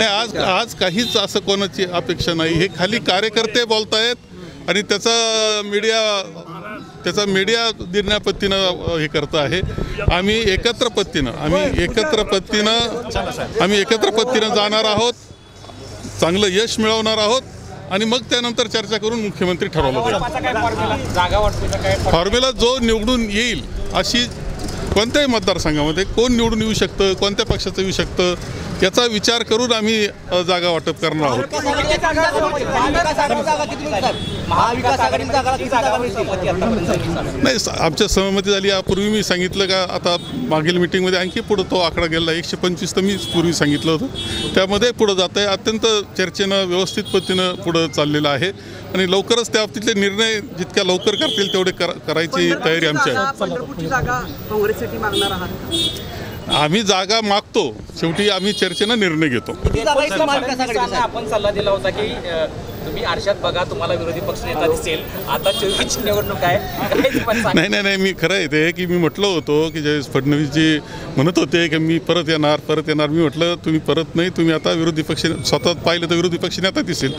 नाही, आज आज काहीच असं कोणाची अपेक्षा नाही. हे खाली कार्यकर्ते बोलतायत आणि त्याचा मीडिया निर्णयापत्तीनं हे करत आहे. आम्ही एकत्र पत्तीनं जाणार आहोत, चांगलं यश मिळवणार आहोत आणि मग त्यानंतर चर्चा करून मुख्यमंत्री ठरवलं जाईल. फॉर्म्युला जो निवडून येईल अशी कोणत्याही मतदारसंघामध्ये कोण निवडून येऊ शकतं, कोणत्या पक्षाचं येऊ शकतं याचा विचार करून आम्ही जागा वाटप करणार आहोत. नाही, आमच्या सहमती झाली. यापूर्वी मी सांगितलं का, आता मागील मिटिंगमध्ये आणखी पुढं तो आकडा गेला 125 तर मी पूर्वी सांगितलं होतं. त्यामध्ये पुढं जात आहे. अत्यंत चर्चेनं व्यवस्थित पद्धतीनं पुढं चाललेलं आहे आणि लवकरच त्या बाबतीतले निर्णय जितक्या लवकर करतील तेवढे करायची तयारी आमची आहे. आम्ही जागा मागतो, शेवटी आम्ही चर्चेनं निर्णय घेतो. आपण सल्ला दिला होता की तुम्ही आरशात बघा, तुम्हाला विरोधी पक्ष नेता दिसेल. आता 24 निवडणूक आहे. नाही, मी खरं आहे ते की मी म्हटलं होतो की ज्यावेळेस फडणवीसजी म्हणत होते की मी परत येणार. मी म्हटलं तुम्ही परत नाही, तुम्ही आता विरोधी पक्ष स्वतः पाहिलं तर विरोधी पक्ष नेता दिसेल.